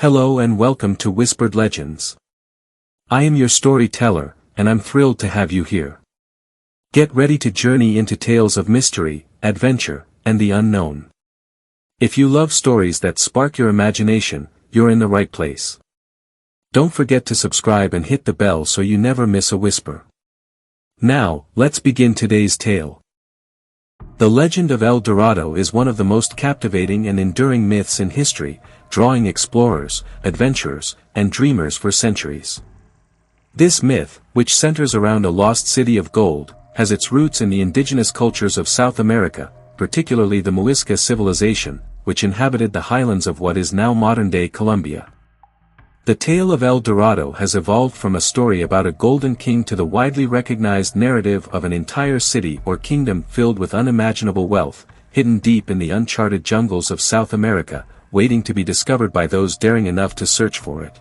Hello and welcome to Whispered Legends. I am your storyteller, and I'm thrilled to have you here. Get ready to journey into tales of mystery, adventure, and the unknown. If you love stories that spark your imagination, you're in the right place. Don't forget to subscribe and hit the bell so you never miss a whisper. Now, let's begin today's tale. The legend of El Dorado is one of the most captivating and enduring myths in history, drawing explorers, adventurers, and dreamers for centuries. This myth, which centers around a lost city of gold, has its roots in the indigenous cultures of South America, particularly the Muisca civilization, which inhabited the highlands of what is now modern-day Colombia. The tale of El Dorado has evolved from a story about a golden king to the widely recognized narrative of an entire city or kingdom filled with unimaginable wealth, hidden deep in the uncharted jungles of South America, waiting to be discovered by those daring enough to search for it.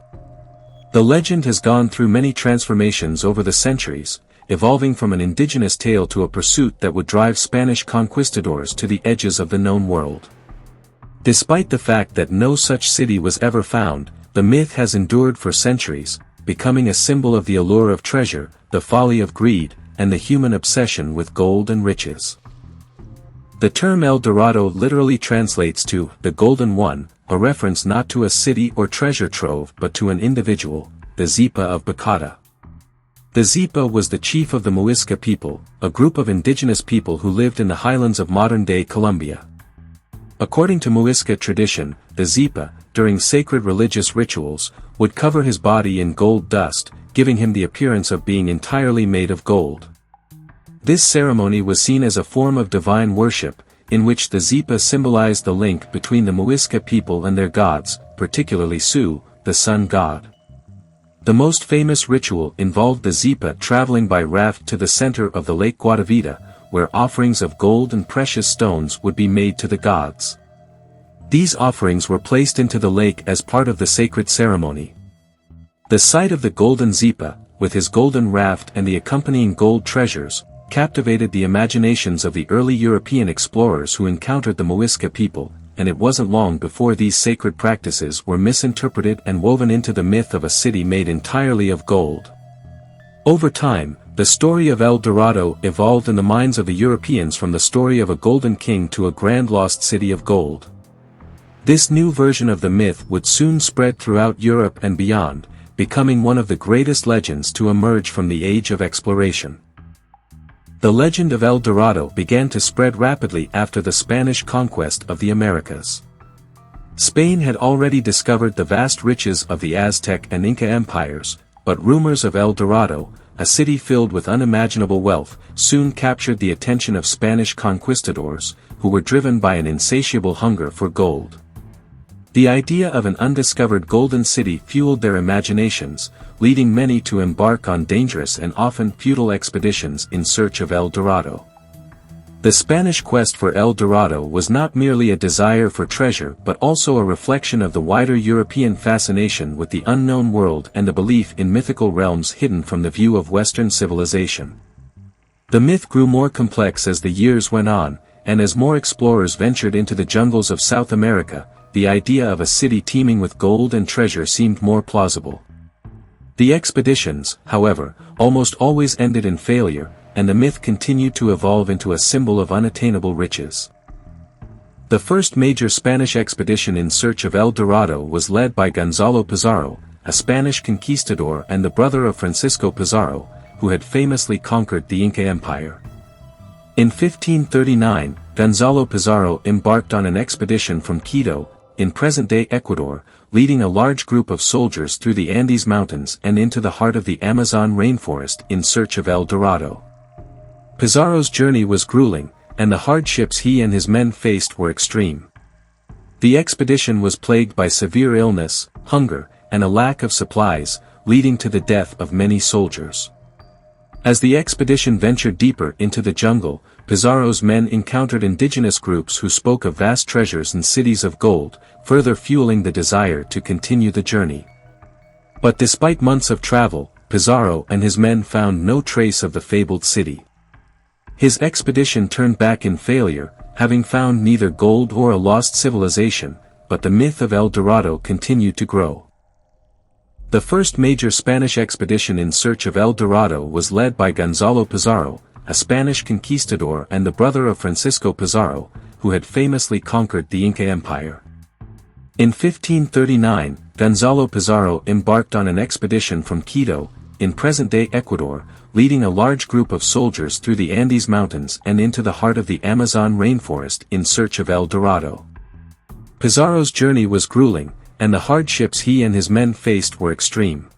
The legend has gone through many transformations over the centuries, evolving from an indigenous tale to a pursuit that would drive Spanish conquistadors to the edges of the known world. Despite the fact that no such city was ever found, the myth has endured for centuries, becoming a symbol of the allure of treasure, the folly of greed, and the human obsession with gold and riches. The term El Dorado literally translates to the Golden One, a reference not to a city or treasure trove but to an individual, the Zipa of Bacata. The Zipa was the chief of the Muisca people, a group of indigenous people who lived in the highlands of modern-day Colombia. According to Muisca tradition, the Zipa, during sacred religious rituals, would cover his body in gold dust, giving him the appearance of being entirely made of gold. This ceremony was seen as a form of divine worship, in which the Zipa symbolized the link between the Muisca people and their gods, particularly Su, the sun god. The most famous ritual involved the Zipa traveling by raft to the center of the Lake Guatavita, where offerings of gold and precious stones would be made to the gods. These offerings were placed into the lake as part of the sacred ceremony. The sight of the golden Zipa, with his golden raft and the accompanying gold treasures, captivated the imaginations of the early European explorers who encountered the Muisca people, and it wasn't long before these sacred practices were misinterpreted and woven into the myth of a city made entirely of gold. Over time, the story of El Dorado evolved in the minds of the Europeans from the story of a golden king to a grand lost city of gold. This new version of the myth would soon spread throughout Europe and beyond, becoming one of the greatest legends to emerge from the age of exploration. The legend of El Dorado began to spread rapidly after the Spanish conquest of the Americas. Spain had already discovered the vast riches of the Aztec and Inca empires, but rumors of El Dorado, a city filled with unimaginable wealth, soon captured the attention of Spanish conquistadors, who were driven by an insatiable hunger for gold. The idea of an undiscovered golden city fueled their imaginations, leading many to embark on dangerous and often futile expeditions in search of El Dorado. The Spanish quest for El Dorado was not merely a desire for treasure but also a reflection of the wider European fascination with the unknown world and the belief in mythical realms hidden from the view of Western civilization. The myth grew more complex as the years went on, and as more explorers ventured into the jungles of South America, the idea of a city teeming with gold and treasure seemed more plausible. The expeditions, however, almost always ended in failure, and the myth continued to evolve into a symbol of unattainable riches. The first major Spanish expedition in search of El Dorado was led by Gonzalo Pizarro, a Spanish conquistador and the brother of Francisco Pizarro, who had famously conquered the Inca Empire. In 1539, Gonzalo Pizarro embarked on an expedition from Quito, in present-day Ecuador, leading a large group of soldiers through the Andes Mountains and into the heart of the Amazon rainforest in search of El Dorado. Pizarro's journey was grueling, and the hardships he and his men faced were extreme. The expedition was plagued by severe illness, hunger, and a lack of supplies, leading to the death of many soldiers. As the expedition ventured deeper into the jungle, Pizarro's men encountered indigenous groups who spoke of vast treasures and cities of gold, further fueling the desire to continue the journey. But despite months of travel, Pizarro and his men found no trace of the fabled city. His expedition turned back in failure, having found neither gold or a lost civilization, but the myth of El Dorado continued to grow. The first major Spanish expedition in search of El Dorado was led by Gonzalo Pizarro, a Spanish conquistador and the brother of Francisco Pizarro, who had famously conquered the Inca Empire. In 1539, Gonzalo Pizarro embarked on an expedition from Quito, in present-day Ecuador, leading a large group of soldiers through the Andes Mountains and into the heart of the Amazon rainforest in search of El Dorado. Pizarro's journey was grueling, and the hardships he and his men faced were extreme.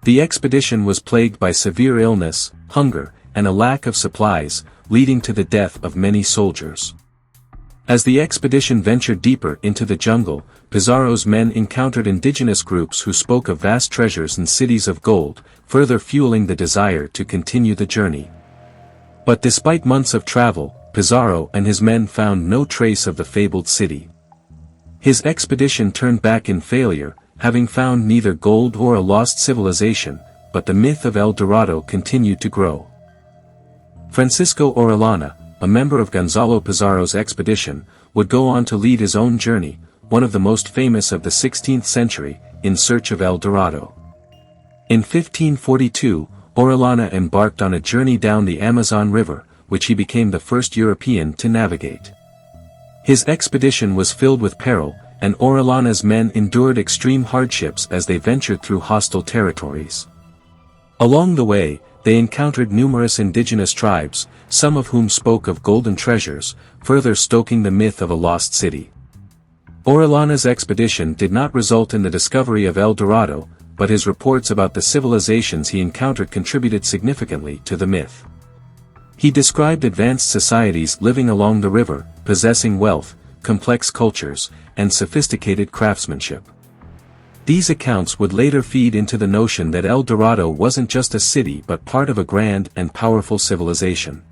The expedition was plagued by severe illness, hunger, and a lack of supplies, leading to the death of many soldiers. As the expedition ventured deeper into the jungle, Pizarro's men encountered indigenous groups who spoke of vast treasures and cities of gold, further fueling the desire to continue the journey. But despite months of travel, Pizarro and his men found no trace of the fabled city. His expedition turned back in failure, having found neither gold or a lost civilization, but the myth of El Dorado continued to grow. Francisco Orellana, a member of Gonzalo Pizarro's expedition, would go on to lead his own journey, one of the most famous of the 16th century, in search of El Dorado. In 1542, Orellana embarked on a journey down the Amazon River, which he became the first European to navigate. His expedition was filled with peril, and Orellana's men endured extreme hardships as they ventured through hostile territories. Along the way, they encountered numerous indigenous tribes, some of whom spoke of golden treasures, further stoking the myth of a lost city. Orellana's expedition did not result in the discovery of El Dorado, but his reports about the civilizations he encountered contributed significantly to the myth. He described advanced societies living along the river, possessing wealth, complex cultures, and sophisticated craftsmanship. These accounts would later feed into the notion that El Dorado wasn't just a city but part of a grand and powerful civilization.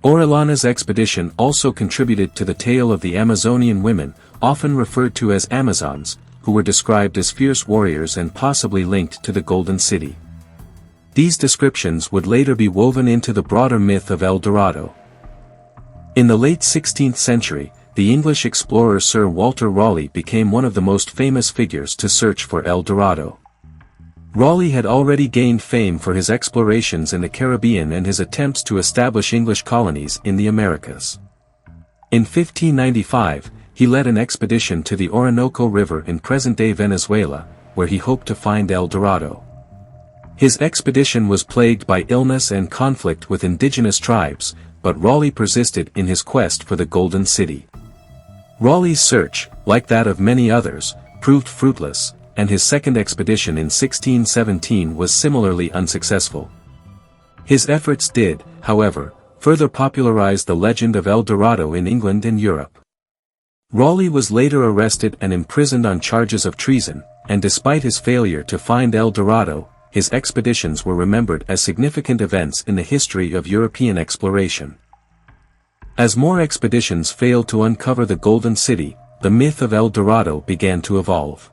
Orellana's expedition also contributed to the tale of the Amazonian women, often referred to as Amazons, who were described as fierce warriors and possibly linked to the Golden City. These descriptions would later be woven into the broader myth of El Dorado. In the late 16th century, the English explorer Sir Walter Raleigh became one of the most famous figures to search for El Dorado. Raleigh had already gained fame for his explorations in the Caribbean and his attempts to establish English colonies in the Americas. In 1595, he led an expedition to the Orinoco River in present-day Venezuela, where he hoped to find El Dorado. His expedition was plagued by illness and conflict with indigenous tribes, but Raleigh persisted in his quest for the Golden City. Raleigh's search, like that of many others, proved fruitless, and his second expedition in 1617 was similarly unsuccessful. His efforts did, however, further popularize the legend of El Dorado in England and Europe. Raleigh was later arrested and imprisoned on charges of treason, and despite his failure to find El Dorado, his expeditions were remembered as significant events in the history of European exploration. As more expeditions failed to uncover the Golden City, the myth of El Dorado began to evolve.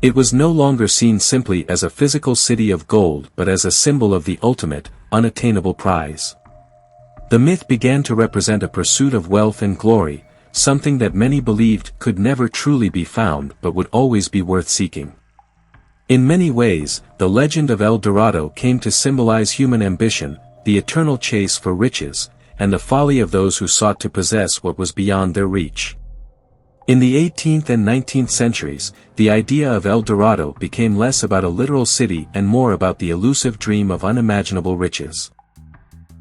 It was no longer seen simply as a physical city of gold but as a symbol of the ultimate, unattainable prize. The myth began to represent a pursuit of wealth and glory, something that many believed could never truly be found but would always be worth seeking. In many ways, the legend of El Dorado came to symbolize human ambition, the eternal chase for riches, and the folly of those who sought to possess what was beyond their reach. In the 18th and 19th centuries, the idea of El Dorado became less about a literal city and more about the elusive dream of unimaginable riches.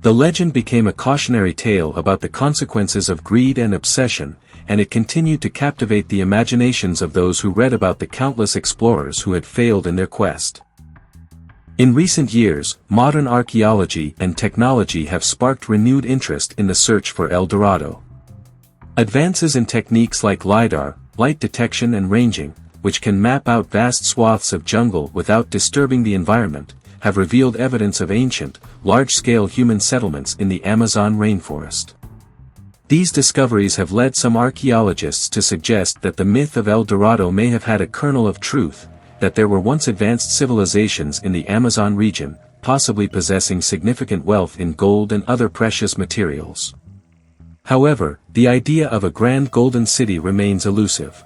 The legend became a cautionary tale about the consequences of greed and obsession, and it continued to captivate the imaginations of those who read about the countless explorers who had failed in their quest. In recent years, modern archaeology and technology have sparked renewed interest in the search for El Dorado. Advances in techniques like LiDAR, light detection and ranging, which can map out vast swaths of jungle without disturbing the environment, have revealed evidence of ancient, large-scale human settlements in the Amazon rainforest. These discoveries have led some archaeologists to suggest that the myth of El Dorado may have had a kernel of truth, that there were once advanced civilizations in the Amazon region, possibly possessing significant wealth in gold and other precious materials. However, the idea of a grand golden city remains elusive.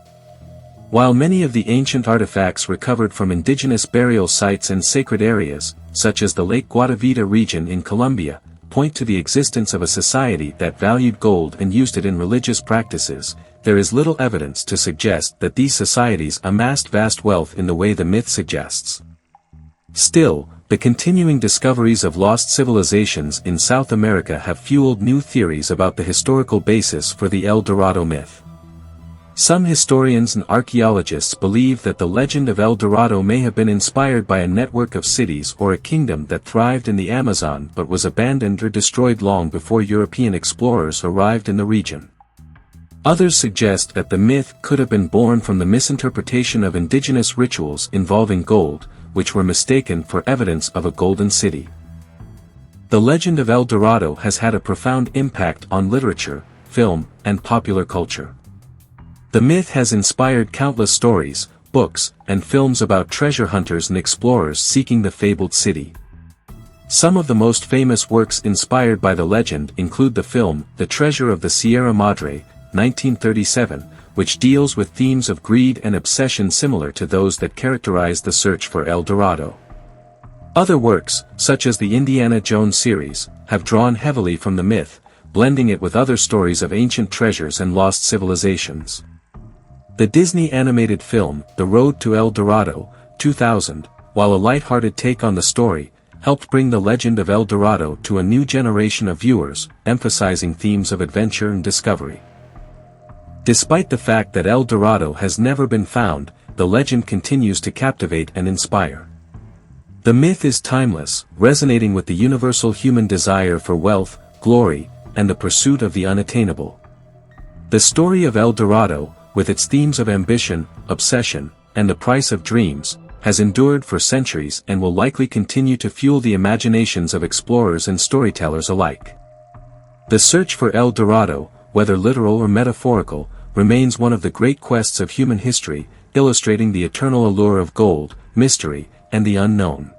While many of the ancient artifacts recovered from indigenous burial sites and sacred areas, such as the Lake Guatavita region in Colombia, point to the existence of a society that valued gold and used it in religious practices, there is little evidence to suggest that these societies amassed vast wealth in the way the myth suggests. Still, the continuing discoveries of lost civilizations in South America have fueled new theories about the historical basis for the El Dorado myth. Some historians and archaeologists believe that the legend of El Dorado may have been inspired by a network of cities or a kingdom that thrived in the Amazon but was abandoned or destroyed long before European explorers arrived in the region. Others suggest that the myth could have been born from the misinterpretation of indigenous rituals involving gold, which were mistaken for evidence of a golden city. The legend of El Dorado has had a profound impact on literature, film, and popular culture. The myth has inspired countless stories, books, and films about treasure hunters and explorers seeking the fabled city. Some of the most famous works inspired by the legend include the film The Treasure of the Sierra Madre, 1937, which deals with themes of greed and obsession similar to those that characterize the search for El Dorado. Other works, such as the Indiana Jones series, have drawn heavily from the myth, blending it with other stories of ancient treasures and lost civilizations. The Disney animated film, The Road to El Dorado, 2000, while a light-hearted take on the story, helped bring the legend of El Dorado to a new generation of viewers, emphasizing themes of adventure and discovery. Despite the fact that El Dorado has never been found, the legend continues to captivate and inspire. The myth is timeless, resonating with the universal human desire for wealth, glory, and the pursuit of the unattainable. The story of El Dorado, with its themes of ambition, obsession, and the price of dreams, has endured for centuries and will likely continue to fuel the imaginations of explorers and storytellers alike. The search for El Dorado, whether literal or metaphorical, remains one of the great quests of human history, illustrating the eternal allure of gold, mystery, and the unknown.